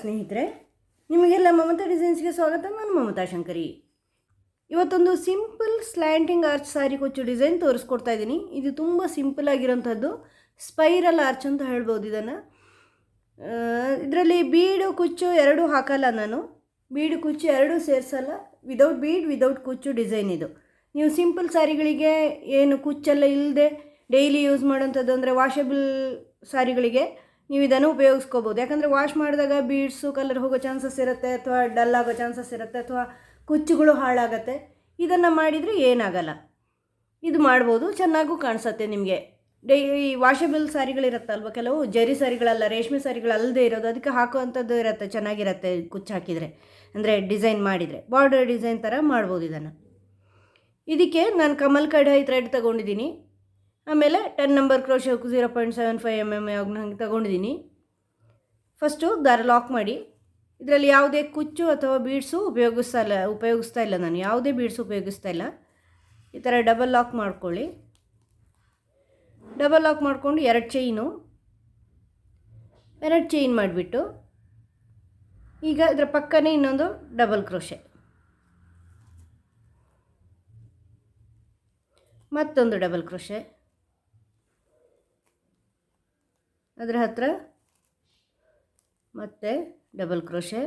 ಸ್ನೇಹಿತರೆ, ನಿಮಗೆಲ್ಲ ಮಮತಾ ಡಿಸೈನ್ಸ್ಗೆ ಸ್ವಾಗತ. ನಾನು ಮಮತಾ ಶಂಕರಿ. ಇವತ್ತೊಂದು ಸಿಂಪಲ್ ಸ್ಲ್ಯಾಂಟಿಂಗ್ ಆರ್ಚ್ ಸಾರಿ ಕುಚ್ಚು ಡಿಸೈನ್ ತೋರಿಸ್ಕೊಡ್ತಾ ಇದ್ದೀನಿ. ಇದು ತುಂಬ ಸಿಂಪಲ್ ಆಗಿರೋಂಥದ್ದು, ಸ್ಪೈರಲ್ ಆರ್ಚ್ ಅಂತ ಹೇಳ್ಬೋದು ಇದನ್ನು. ಇದರಲ್ಲಿ ಬೀಡು ಕುಚ್ಚು ಎರಡೂ ಹಾಕಲ್ಲ ನಾನು, ಬೀಡು ಕುಚ್ಚು ಎರಡೂ ಸೇರಿಸಲ್ಲ. ವಿದೌಟ್ ಬೀಡ್ ವಿದೌಟ್ ಕುಚ್ಚು ಡಿಸೈನ್ ಇದು. ನೀವು ಸಿಂಪಲ್ ಸಾರಿಗಳಿಗೆ ಏನು ಕುಚ್ಚೆಲ್ಲ ಇಲ್ಲದೆ ಡೈಲಿ ಯೂಸ್ ಮಾಡೋಂಥದ್ದು ಅಂದರೆ ವಾಷಬಲ್ ಸಾರಿಗಳಿಗೆ ನೀವು ಇದನ್ನು ಉಪಯೋಗಿಸ್ಕೋಬೋದು. ಯಾಕಂದರೆ ವಾಶ್ ಮಾಡಿದಾಗ ಬೀಡ್ಸು ಕಲರ್ ಹೋಗೋ ಚಾನ್ಸಸ್ ಇರುತ್ತೆ, ಅಥವಾ ಡಲ್ ಆಗೋ ಚಾನ್ಸಸ್ ಇರುತ್ತೆ, ಅಥವಾ ಕುಚ್ಚುಗಳು ಹಾಳಾಗತ್ತೆ. ಇದನ್ನು ಮಾಡಿದರೆ ಏನಾಗಲ್ಲ, ಇದು ಮಾಡ್ಬೋದು, ಚೆನ್ನಾಗೂ ಕಾಣಿಸುತ್ತೆ ನಿಮಗೆ. ಈ ವಾಷಬಲ್ ಸಾರಿಗಳಿರುತ್ತಲ್ವ, ಕೆಲವು ಜರಿ ಸಾರಿಗಳಲ್ಲ, ರೇಷ್ಮೆ ಸಾರಿಗಳಲ್ಲದೆ ಇರೋದು, ಅದಕ್ಕೆ ಹಾಕುವಂಥದ್ದು ಇರುತ್ತೆ, ಚೆನ್ನಾಗಿರುತ್ತೆ ಕುಚ್ಚು ಹಾಕಿದರೆ, ಅಂದರೆ ಡಿಸೈನ್ ಮಾಡಿದರೆ ಬಾರ್ಡರ್ ಡಿಸೈನ್ ಥರ ಮಾಡ್ಬೋದು ಇದನ್ನು. ಇದಕ್ಕೆ ನಾನು ಕಮಲ್ ಕಢಾಯಿ ಥ್ರೆಡ್ ತೊಗೊಂಡಿದ್ದೀನಿ. ಆಮೇಲೆ 10 ನಂಬರ್ ಕ್ರೋಶೆ 0.75 mm ಹಂಗೆ ತೊಗೊಂಡಿದ್ದೀನಿ. ಫಸ್ಟು ದಾರ ಲಾಕ್ ಮಾಡಿ. ಇದರಲ್ಲಿ ಯಾವುದೇ ಕುಚ್ಚು ಅಥವಾ ಬೀಡ್ಸು ಉಪಯೋಗಿಸ್ತಾ ಇಲ್ಲ ನಾನು, ಯಾವುದೇ ಬೀಡ್ಸು ಉಪಯೋಗಿಸ್ತಾ ಇಲ್ಲ. ಈ ಥರ ಡಬಲ್ ಲಾಕ್ ಮಾಡ್ಕೊಳ್ಳಿ. ಡಬಲ್ ಲಾಕ್ ಮಾಡಿಕೊಂಡು 2 ಚೈನ್ ಮಾಡಿಬಿಟ್ಟು ಈಗ ಇದರ ಪಕ್ಕನೇ ಇನ್ನೊಂದು ಡಬಲ್ ಕ್ರೋಶೆ, ಮತ್ತೊಂದು ಡಬಲ್ ಕ್ರೋಶೆ, ಅದರ ಹತ್ತಿರ ಮತ್ತೆ ಡಬಲ್ ಕ್ರೋಶೆ,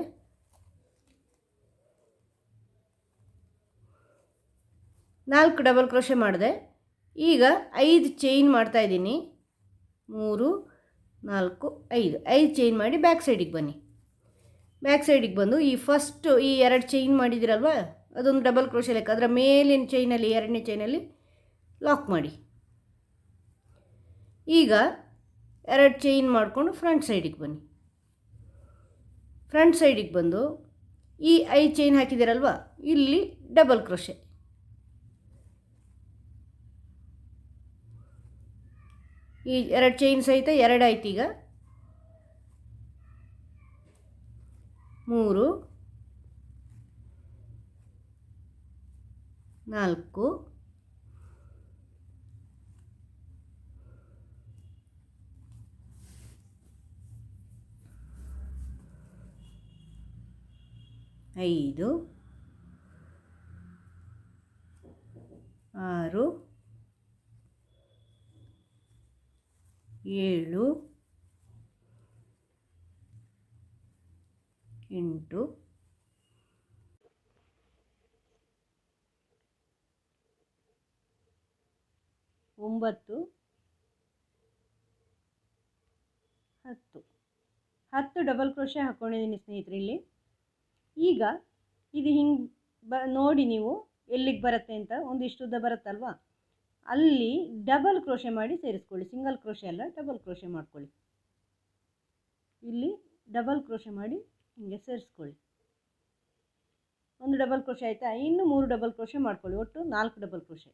4 ಡಬಲ್ ಕ್ರೋಶೆ ಮಾಡಿದೆ. ಈಗ 5 ಚೈನ್ ಮಾಡ್ತಾಯಿದ್ದೀನಿ. 3 4 5 ಚೈನ್ ಮಾಡಿ ಬ್ಯಾಕ್ ಸೈಡಿಗೆ ಬನ್ನಿ. ಬ್ಯಾಕ್ ಸೈಡಿಗೆ ಬಂದು ಈ ಫಸ್ಟು ಈ 2 ಚೈನ್ ಮಾಡಿದ್ದೀರಲ್ವ, ಅದೊಂದು ಡಬಲ್ ಕ್ರೋಶೆ ಲೆಕ್ಕ, ಅದರ ಮೇಲಿನ ಚೈನಲ್ಲಿ 2ನೇ ಚೈನಲ್ಲಿ ಲಾಕ್ ಮಾಡಿ. ಈಗ 2 ಚೈನ್ ಮಾಡಿಕೊಂಡು ಫ್ರಂಟ್ ಸೈಡಿಗೆ ಬನ್ನಿ. ಫ್ರಂಟ್ ಸೈಡಿಗೆ ಬಂದು ಈ 5 ಚೈನ್ ಹಾಕಿದ್ದೀರಲ್ವ, ಇಲ್ಲಿ ಡಬಲ್ ಕ್ರೋಶೆ, ಈ 2 ಚೈನ್ ಸಹಿತ 2 ಆಯ್ತು. ಈಗ 3 4 5 6 7 8 9 10 ಡಬಲ್ ಕ್ರೋಶೆ ಹಾಕ್ಕೊಂಡಿದ್ದೀನಿ ಸ್ನೇಹಿತರೆ ಇಲ್ಲಿ. ಈಗ ಇದು ಹಿಂಗೆ ನೋಡಿ ನೀವು ಎಲ್ಲಿಗೆ ಬರುತ್ತೆ ಅಂತ, ಒಂದಿಷ್ಟು ಉದ್ದ ಬರುತ್ತಲ್ವ, ಅಲ್ಲಿ ಡಬಲ್ ಕ್ರೋಶೆ ಮಾಡಿ ಸೇರಿಸ್ಕೊಳ್ಳಿ. ಸಿಂಗಲ್ ಕ್ರೋಶೆ ಅಲ್ಲ, ಡಬಲ್ ಕ್ರೋಶೆ ಮಾಡ್ಕೊಳ್ಳಿ. ಇಲ್ಲಿ ಡಬಲ್ ಕ್ರೋಶೆ ಮಾಡಿ ಹಿಂಗೆ ಸೇರಿಸ್ಕೊಳ್ಳಿ. ಒಂದು ಡಬಲ್ ಕ್ರೋಶೆ ಆಯಿತಾ, ಇನ್ನು 3 ಡಬಲ್ ಕ್ರೋಶೆ ಮಾಡ್ಕೊಳ್ಳಿ. ಒಟ್ಟು 4 ಡಬಲ್ ಕ್ರೋಶೆ,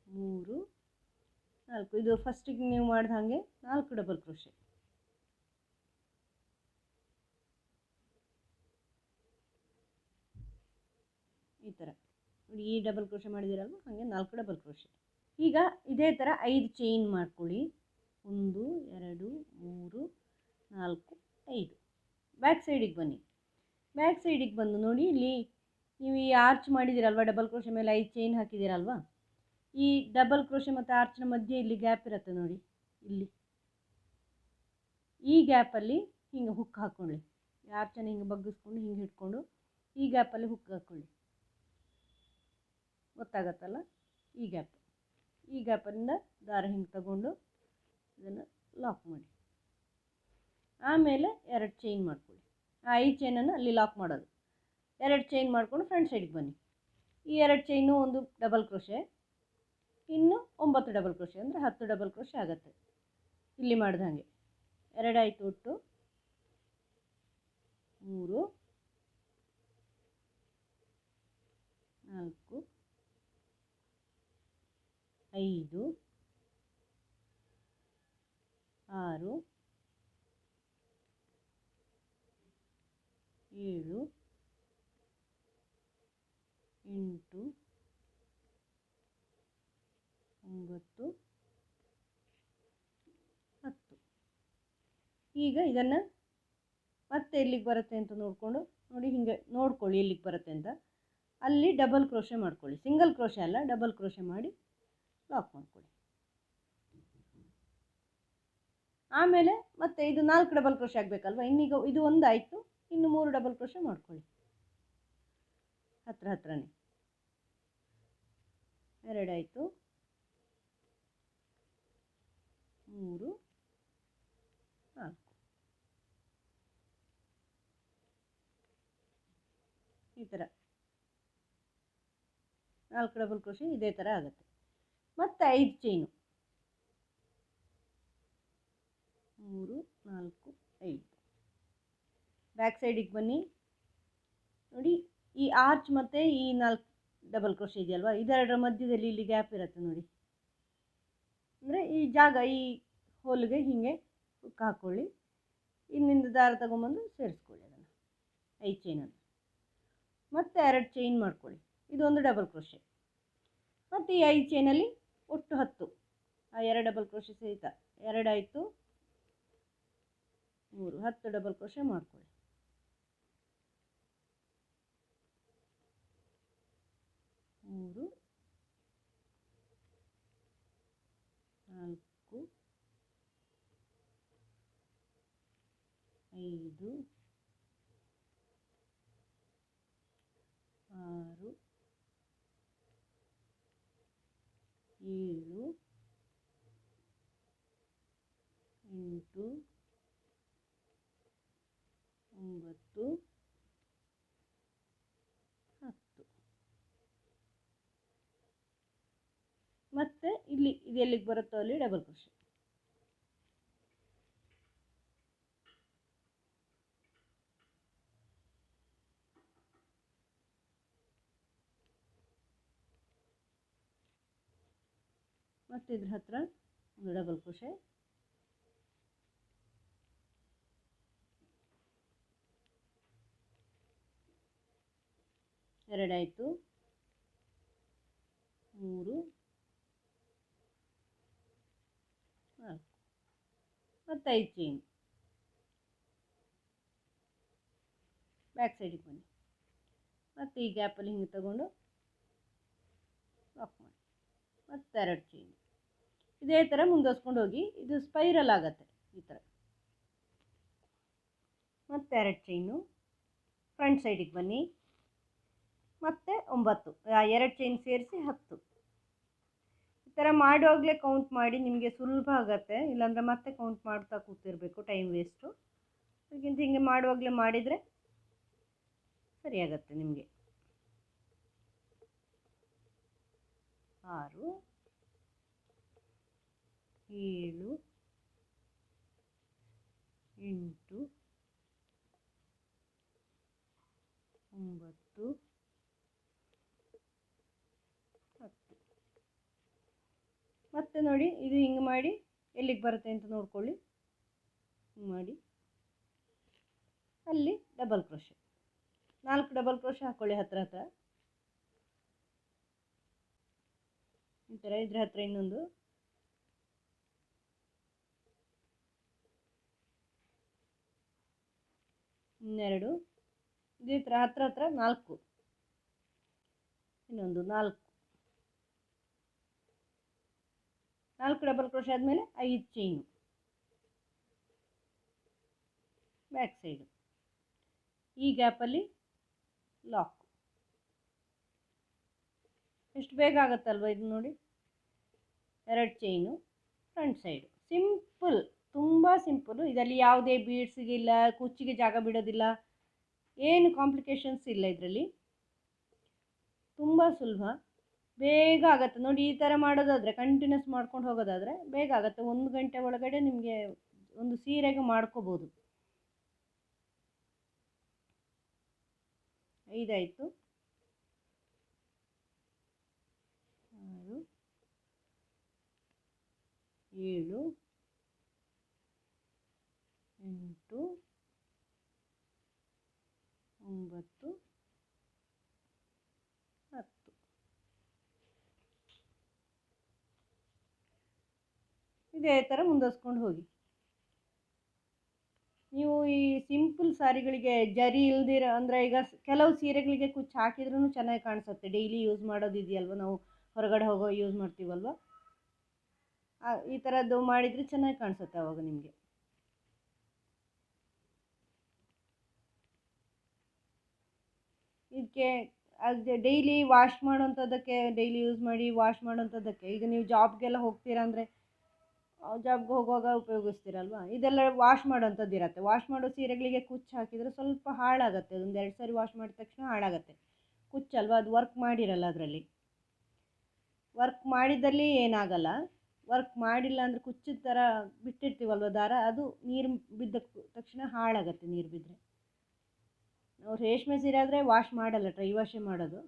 3 4. ಇದು ಫಸ್ಟಿಗೆ ನೀವು ಮಾಡಿದ ಹಾಗೆ 4 ಡಬಲ್ ಕ್ರೋಶೆ. ಈ ಥರ ನೋಡಿ, ಈ ಡಬಲ್ ಕ್ರೋಶೆ ಮಾಡಿದ್ದೀರಲ್ವ, ಹಾಗೆ 4 ಡಬಲ್ ಕ್ರೋಶೆ. ಈಗ ಇದೇ ಥರ 5 ಚೈನ್ ಮಾಡ್ಕೊಳ್ಳಿ. 1 2 3 4 5. ಬ್ಯಾಕ್ ಸೈಡಿಗೆ ಬನ್ನಿ. ಬ್ಯಾಕ್ ಸೈಡಿಗೆ ಬಂದು ನೋಡಿ, ಇಲ್ಲಿ ನೀವು ಈ ಆರ್ಚ್ ಮಾಡಿದ್ದೀರಲ್ವ, ಡಬಲ್ ಕ್ರೋಶೆ ಮೇಲೆ 5 ಚೈನ್ ಹಾಕಿದ್ದೀರಲ್ವ, ಈ ಡಬಲ್ ಕ್ರೋಶೆ ಮತ್ತು ಆರ್ಚ್ನ ಮಧ್ಯೆ ಇಲ್ಲಿ ಗ್ಯಾಪ್ ಇರುತ್ತೆ ನೋಡಿ, ಇಲ್ಲಿ ಈ ಗ್ಯಾಪಲ್ಲಿ ಹಿಂಗೆ ಹುಕ್ ಹಾಕ್ಕೊಳ್ಳಿ. ಆರ್ಚನ್ನು ಹಿಂಗೆ ಬಗ್ಗಿಸ್ಕೊಂಡು ಹಿಂಗೆ ಇಟ್ಕೊಂಡು ಈ ಗ್ಯಾಪಲ್ಲಿ ಹುಕ್ ಹಾಕ್ಕೊಳ್ಳಿ. ಗೊತ್ತಾಗತ್ತಲ್ಲ, ಈ ಗ್ಯಾಪಲ್ಲಿಂದ ದಾರ ಹಿಂಗೆ ತಗೊಂಡು ಇದನ್ನು ಲಾಕ್ ಮಾಡಿ. ಆಮೇಲೆ 2 ಚೈನ್ ಮಾಡ್ಕೊಳ್ಳಿ. ಆ 5 ಚೈನನ್ನು ಅಲ್ಲಿ ಲಾಕ್ ಮಾಡೋದು. 2 ಚೈನ್ ಮಾಡಿಕೊಂಡು ಫ್ರಂಟ್ ಸೈಡಿಗೆ ಬನ್ನಿ. ಈ 2 ಚೈನು ಒಂದು ಡಬಲ್ ಕ್ರೋಶೆ, ಇನ್ನು 9 ಡಬಲ್ ಕ್ರೋಶೆ, ಅಂದರೆ 10 ಡಬಲ್ ಕ್ರೋಶೆ ಆಗುತ್ತೆ ಇಲ್ಲಿ ಮಾಡಿದ ಹಾಗೆ. 2 ಆಯಿತು, ಒಟ್ಟು 3 4 5 6 7 8 9 10. ಈಗ ಇದನ್ನು ಮತ್ತೆ ಎಲ್ಲಿಗೆ ಬರುತ್ತೆ ಅಂತ ನೋಡಿಕೊಂಡು ನೋಡಿ, ಹೀಗೆ ನೋಡ್ಕೊಳ್ಳಿ ಎಲ್ಲಿಗೆ ಬರುತ್ತೆ ಅಂತ. ಅಲ್ಲಿ ಡಬಲ್ ಕ್ರೋಶೆ ಮಾಡ್ಕೊಳ್ಳಿ, ಸಿಂಗಲ್ ಕ್ರೋಶೆ ಅಲ್ಲ, ಡಬಲ್ ಕ್ರೋಶೆ ಮಾಡಿ ಲಾಕ್ ಮಾಡ್ಕೊಳ್ಳಿ. ಆಮೇಲೆ ಮತ್ತೆ ಇದು 4 ಡಬಲ್ ಕ್ರೋಶೆ ಆಗಬೇಕಲ್ವ, ಇನ್ನೀಗ ಇದು ಒಂದಾಯಿತು, ಇನ್ನು 3 ಡಬಲ್ ಕ್ರೋಶೆ ಮಾಡ್ಕೊಳ್ಳಿ ಹತ್ರನೇ. 2 ಆಯಿತು, 3, 4 ಈ ಥರ 4 ಡಬಲ್ ಕ್ರೋಶೆ ಇದೇ ಥರ ಆಗುತ್ತೆ. ಮತ್ತು 5 ಚೈನು, 3, 4, 5. ಬ್ಯಾಕ್ ಸೈಡಿಗೆ ಬನ್ನಿ. ನೋಡಿ, ಈ ಆರ್ಚ್ ಮತ್ತು ಈ 4 ಡಬಲ್ ಕ್ರೋಶೆ ಇದೆಯಲ್ವ, ಇದೆರಡರ ಮಧ್ಯದಲ್ಲಿ ಇಲ್ಲಿ ಗ್ಯಾಪ್ ಇರುತ್ತೆ ನೋಡಿ. ಅಂದರೆ ಈ ಜಾಗ, ಈ ಹೋಲ್ಗೆ ಹೀಗೆ ಹುಕ್ ಹಾಕ್ಕೊಳ್ಳಿ. ಇನ್ನಿಂದ ದಾರ ತಗೊಂಬಂದು ಸೇರಿಸ್ಕೊಳ್ಳಿ ಅದನ್ನು, 5 ಚೈನನ್ನು. ಮತ್ತು 2 ಚೈನ್ ಮಾಡ್ಕೊಳ್ಳಿ, ಇದೊಂದು ಡಬಲ್ ಕ್ರೋಶೆ. ಮತ್ತು ಈ 5 ಚೈನಲ್ಲಿ ಒಟ್ಟು 10, ಆ 2 ಡಬಲ್ ಕ್ರೋಶೆ ಸಹಿತ 2 ಆಯಿತು, 3, 10 ಡಬಲ್ ಕ್ರೋಶೆ ಮಾಡ್ಕೊಳ್ಳಿ. 3, 4, 5, 6, 7, 8, 9, 10. ಮತ್ತು ಇಲ್ಲಿ ಇದು ಎಲ್ಲಿಗೆ ಬರುತ್ತೋ ಅಲ್ಲಿ ಡಬಲ್ ಕ್ರೋಶೆ. ಮತ್ತು ಇದ್ರ ಹತ್ರ ಒಂದು ಡಬಲ್ ಕ್ರೋಶೆ, 2 ಆಯಿತು, 3, 4 ಮತ್ತು 5 ಚೈನ್. ಬ್ಯಾಕ್ ಸೈಡಿಗೆ ಬನ್ನಿ. ಮತ್ತು ಈ ಗ್ಯಾಪಲ್ಲಿ ಹಿಂಗೆ ತಗೊಂಡು ಲಾಕ್ ಮಾಡಿ. ಮತ್ತು 2 ಚೈನ್. ಇದೇ ಥರ ಮುಂದುವರ್ಸ್ಕೊಂಡು ಹೋಗಿ, ಇದು ಸ್ಪೈರಲ್ ಆಗುತ್ತೆ ಈ ಥರ. ಮತ್ತು 2 ಚೈನು, ಫ್ರಂಟ್ ಸೈಡಿಗೆ ಬನ್ನಿ. ಮತ್ತು 9, 2 ಚೈನ್ ಸೇರಿಸಿ 10. ಈ ಥರ ಮಾಡುವಾಗಲೇ ಕೌಂಟ್ ಮಾಡಿ, ನಿಮಗೆ ಸುಲಭ ಆಗುತ್ತೆ. ಇಲ್ಲಾಂದರೆ ಮತ್ತೆ ಕೌಂಟ್ ಮಾಡ್ತಾ ಕೂತಿರಬೇಕು, ಟೈಮ್ ವೇಸ್ಟು. ಅದಕ್ಕಿಂತ ಹಿಂಗೆ ಮಾಡುವಾಗಲೇ ಮಾಡಿದರೆ ಸರಿಯಾಗತ್ತೆ ನಿಮಗೆ. 6, 7, 8, 9, 10. ಮತ್ತೆ ನೋಡಿ, ಇದು ಹಿಂಗೆ ಮಾಡಿ ಎಲ್ಲಿಗೆ ಬರುತ್ತೆ ಅಂತ ನೋಡ್ಕೊಳ್ಳಿ. ಹಿಂಗೆ ಮಾಡಿ ಅಲ್ಲಿ ಡಬಲ್ ಕ್ರೋಶೆ, 4 ಡಬಲ್ ಕ್ರೋಶೆ ಹಾಕ್ಕೊಳ್ಳಿ ಹತ್ರ. ಈ ಥರ ಇದ್ರ ಹತ್ರ ಇನ್ನೊಂದು, ಇನ್ನೆರಡು, ಇದೇ ಥರ ಹತ್ರ 4, ಇನ್ನೊಂದು 4 ಡಬಲ್ ಕ್ರೋಶೆ ಆದಮೇಲೆ 5 ಚೈನು ಬ್ಯಾಕ್ ಸೈಡು. ಈ ಗ್ಯಾಪಲ್ಲಿ ಲಾಕ್. ಎಷ್ಟು ಬೇಗ ಆಗುತ್ತಲ್ವ ಇದು ನೋಡಿ. 2 ಚೈನು ಫ್ರಂಟ್ ಸೈಡು. ಸಿಂಪಲ್, ತುಂಬ ಸಿಂಪಲ್ಲು. ಇದರಲ್ಲಿ ಯಾವುದೇ ಬೀಡ್ಸಿಗಿಲ್ಲ, ಕುಚ್ಚಿಗೆ ಜಾಗ ಬಿಡೋದಿಲ್ಲ, ಏನು ಕಾಂಪ್ಲಿಕೇಶನ್ಸ್ ಇಲ್ಲ ಇದರಲ್ಲಿ. ತುಂಬ ಸುಲಭ, ಬೇಗ ಆಗುತ್ತೆ ನೋಡಿ. ಈ ಥರ ಮಾಡೋದಾದರೆ, ಕಂಟಿನ್ಯೂಸ್ ಮಾಡ್ಕೊಂಡು ಹೋಗೋದಾದರೆ ಬೇಗ ಆಗುತ್ತೆ. 1 ಗಂಟೆ ಒಳಗಡೆ ನಿಮಗೆ ಒಂದು ಸೀರೆಗೆ ಮಾಡ್ಕೋಬೋದು. 5 ಆಯಿತು, 6, 7, 8, 9, 10. ಇದೇ ಥರ ಮುಂದುವರ್ಸ್ಕೊಂಡು ಹೋಗಿ. ನೀವು ಈ ಸಿಂಪಲ್ ಸಾರಿಗಳಿಗೆ ಜರಿ ಇಲ್ದಿರ ಅಂದರೆ ಈಗ ಕೆಲವು ಸೀರೆಗಳಿಗೆ ಕುಚ್ಚು ಹಾಕಿದ್ರೂ ಚೆನ್ನಾಗಿ ಕಾಣಿಸುತ್ತೆ. ಡೈಲಿ ಯೂಸ್ ಮಾಡೋದಿದೆಯಲ್ವ, ನಾವು ಹೊರಗಡೆ ಹೋಗೋ ಯೂಸ್ ಮಾಡ್ತೀವಲ್ವ, ಈ ಥರದ್ದು ಮಾಡಿದರೆ ಚೆನ್ನಾಗಿ ಕಾಣಿಸುತ್ತೆ ಅವಾಗ ನಿಮಗೆ. ಇದಕ್ಕೆ ಅದು ಡೈಲಿ ವಾಶ್ ಮಾಡೋಂಥದ್ದಕ್ಕೆ, ಡೈಲಿ ಯೂಸ್ ಮಾಡಿ ವಾಶ್ ಮಾಡೋಂಥದ್ದಕ್ಕೆ, ಈಗ ನೀವು ಜಾಬ್ಗೆಲ್ಲ ಹೋಗ್ತೀರಾ ಅಂದರೆ ಜಾಬ್ಗೆ ಹೋಗುವಾಗ ಉಪಯೋಗಿಸ್ತೀರಲ್ವ, ಇದೆಲ್ಲ ವಾಶ್ ಮಾಡೋಂಥದ್ದು ಇರುತ್ತೆ. ವಾಶ್ ಮಾಡೋ ಸೀರೆಗಳಿಗೆ ಕುಚ್ಚು ಹಾಕಿದರೆ ಸ್ವಲ್ಪ ಹಾಳಾಗುತ್ತೆ. ಒಂದು 2 ಸಾರಿ ವಾಶ್ ಮಾಡಿದ ತಕ್ಷಣ ಹಾಳಾಗುತ್ತೆ. ಕುಚ್ಚಲ್ವ, ಅದು ವರ್ಕ್ ಮಾಡಿರಲ್ಲ ಅದರಲ್ಲಿ. ವರ್ಕ್ ಮಾಡಿದಲ್ಲಿ ಏನಾಗಲ್ಲ, ವರ್ಕ್ ಮಾಡಿಲ್ಲ ಅಂದರೆ ಕುಚ್ಚಿದ ಥರ ಬಿಟ್ಟಿರ್ತೀವಲ್ವ ದಾರ, ಅದು ನೀರು ಬಿದ್ದ ತಕ್ಷಣ ಹಾಳಾಗುತ್ತೆ. ನೀರು ಬಿದ್ದರೆ ನಾವು ರೇಷ್ಮೆ ಸೀರೆ ಆದರೆ ವಾಶ್ ಮಾಡಲ್ಲ, ಡ್ರೈ ವಾಶೇ ಮಾಡೋದು.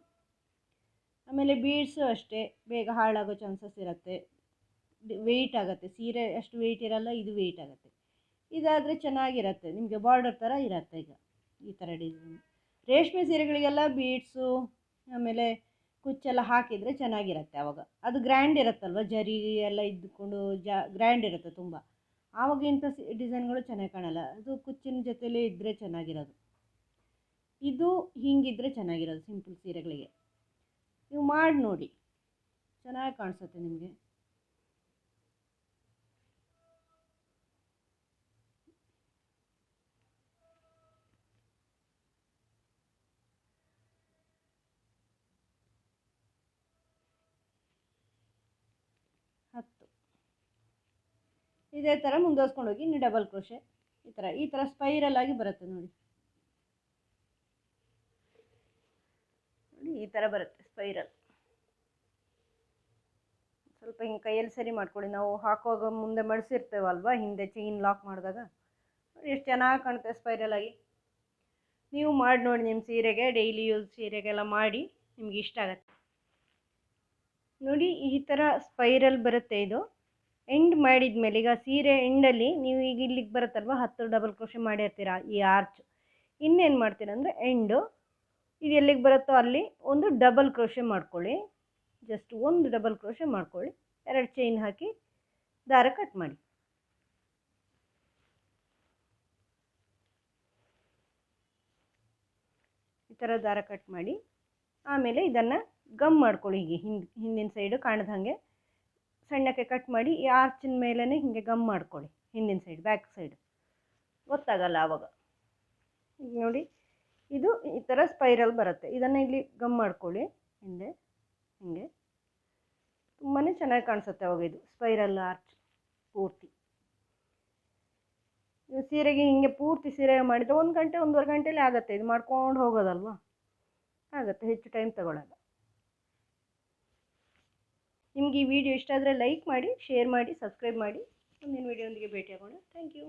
ಆಮೇಲೆ ಬೀಡ್ಸು ಅಷ್ಟೇ ಬೇಗ ಹಾಳಾಗೋ ಚಾನ್ಸಸ್ ಇರುತ್ತೆ. ವೆಯ್ಟ್ ಆಗುತ್ತೆ, ಸೀರೆ ಅಷ್ಟು ವೆಯ್ಟ್ ಇರಲ್ಲ, ಇದು ವೆಯ್ಟ್ ಆಗುತ್ತೆ. ಇದಾದರೆ ಚೆನ್ನಾಗಿರುತ್ತೆ, ನಿಮಗೆ ಬಾರ್ಡರ್ ಥರ ಇರುತ್ತೆ. ಈಗ ಈ ಥರ ಡಿಸೈನ್ ರೇಷ್ಮೆ ಸೀರೆಗಳಿಗೆಲ್ಲ ಬೀಡ್ಸು ಆಮೇಲೆ ಕುಚ್ಚೆಲ್ಲ ಹಾಕಿದರೆ ಚೆನ್ನಾಗಿರುತ್ತೆ. ಆವಾಗ ಅದು ಗ್ರ್ಯಾಂಡ್ ಇರುತ್ತಲ್ವ, ಜರಿ ಎಲ್ಲ ಇದ್ದುಕೊಂಡು ಗ್ರ್ಯಾಂಡ್ ಇರುತ್ತೆ ತುಂಬ. ಆವಾಗ ಇಂಥ ಡಿಸೈನ್ಗಳು ಚೆನ್ನಾಗಿ ಕಾಣಲ್ಲ, ಅದು ಕುಚ್ಚಿನ ಜೊತೆಲೇ ಇದ್ದರೆ ಚೆನ್ನಾಗಿರೋದು. ಇದು ಹೀಗಿದ್ದರೆ ಚೆನ್ನಾಗಿರೋದು ಸಿಂಪಲ್ ಸೀರೆಗಳಿಗೆ. ನೀವು ಮಾಡಿ ನೋಡಿ, ಚೆನ್ನಾಗಿ ಕಾಣಿಸುತ್ತೆ ನಿಮಗೆ. ಇದೇ ಥರ ಮುಂದುವರ್ಸ್ಕೊಂಡು ಹೋಗಿ ಇನ್ನು ಡಬಲ್ ಕ್ರೋಶೆ ಈ ಥರ ಸ್ಪೈರಲ್ ಆಗಿ ಬರುತ್ತೆ ನೋಡಿ. ಈ ಥರ ಬರುತ್ತೆ ಸ್ಪೈರಲ್. ಸ್ವಲ್ಪ ಹಿಂಗೆ ಕೈಯಲ್ಲಿ ಸರಿ ಮಾಡ್ಕೊಳ್ಳಿ. ನಾವು ಹಾಕುವಾಗ ಮುಂದೆ ಮಡಿಸಿರ್ತೇವಲ್ವ, ಹಿಂದೆ ಚೈನ್ ಲಾಕ್ ಮಾಡಿದಾಗ ಎಷ್ಟು ಚೆನ್ನಾಗಿ ಕಾಣುತ್ತೆ ಸ್ಪೈರಲ್ ಆಗಿ. ನೀವು ಮಾಡಿ ನೋಡಿ ನಿಮ್ಮ ಸೀರೆಗೆ, ಡೈಲಿ ಯೂಸ್ ಸೀರೆಗೆಲ್ಲ ಮಾಡಿ, ನಿಮ್ಗೆ ಇಷ್ಟ ಆಗುತ್ತೆ ನೋಡಿ. ಈ ಥರ ಸ್ಪೈರಲ್ ಬರುತ್ತೆ. ಇದು ಎಂಡ್ ಮಾಡಿದ ಮೇಲೆ, ಈಗ ಸೀರೆ ಎಂಡಲ್ಲಿ ನೀವು ಈಗ ಇಲ್ಲಿಗೆ ಬರುತ್ತಲ್ವ, 10 ಡಬಲ್ ಕ್ರೋಶೆ ಮಾಡಿರ್ತೀರ ಈ ಆರ್ಚ್. ಇನ್ನೇನು ಮಾಡ್ತೀರ ಅಂದರೆ ಎಂಡು ಇದು ಎಲ್ಲಿಗೆ ಬರುತ್ತೋ ಅಲ್ಲಿ ಒಂದು ಡಬಲ್ ಕ್ರೋಶೆ ಮಾಡ್ಕೊಳ್ಳಿ. ಜಸ್ಟ್ ಒಂದು ಡಬಲ್ ಕ್ರೋಶೆ ಮಾಡ್ಕೊಳ್ಳಿ, 2 ಚೈನ್ ಹಾಕಿ ದಾರ ಕಟ್ ಮಾಡಿ. ಈ ಥರ ದಾರ ಕಟ್ ಮಾಡಿ ಆಮೇಲೆ ಇದನ್ನು ಗಮ್ ಮಾಡ್ಕೊಳ್ಳಿ. ಹೀಗೆ ಹಿಂದಿನ ಸೈಡು ಕಾಣದ ಹಾಗೆ ಸಣ್ಣಕ್ಕೆ ಕಟ್ ಮಾಡಿ ಈ ಆರ್ಚಿನ ಮೇಲೇ ಹೀಗೆ ಗಮ್ ಮಾಡ್ಕೊಳ್ಳಿ. ಹಿಂದಿನ ಸೈಡ್, ಬ್ಯಾಕ್ ಸೈಡ್ ಗೊತ್ತಾಗಲ್ಲ ಆವಾಗ. ನೋಡಿ, ಇದು ಈ ಥರ ಸ್ಪೈರಲ್ ಬರುತ್ತೆ. ಇದನ್ನು ಇಲ್ಲಿ ಗಮ್ ಮಾಡ್ಕೊಳ್ಳಿ ಹಿಂದೆ, ಹೀಗೆ ತುಂಬಾ ಚೆನ್ನಾಗಿ ಕಾಣಿಸುತ್ತೆ ಅವಾಗ. ಇದು ಸ್ಪೈರಲ್ ಆರ್ಚ್ ಪೂರ್ತಿ ಸೀರೆಗೆ ಹಿಂಗೆ ಪೂರ್ತಿ ಸೀರೆ ಮಾಡಿದರೆ 1 ಗಂಟೆ 1.5 ಗಂಟೆಯಲ್ಲಿ ಆಗುತ್ತೆ. ಇದು ಮಾಡ್ಕೊಂಡು ಹೋಗೋದಲ್ವ, ಆಗುತ್ತೆ, ಹೆಚ್ಚು ಟೈಮ್ ತಗೊಳ್ಳಲ್ಲ. ನಿಮಗೆ ಈ ವಿಡಿಯೋ ಇಷ್ಟ ಆದರೆ ಲೈಕ್ ಮಾಡಿ, ಶೇರ್ ಮಾಡಿ, ಸಬ್ಸ್ಕ್ರೈಬ್ ಮಾಡಿ. ಮುಂದಿನ ವಿಡಿಯೋದೊಂದಿಗೆ ಭೇಟಿಯಾಗೋಣ. Thank you.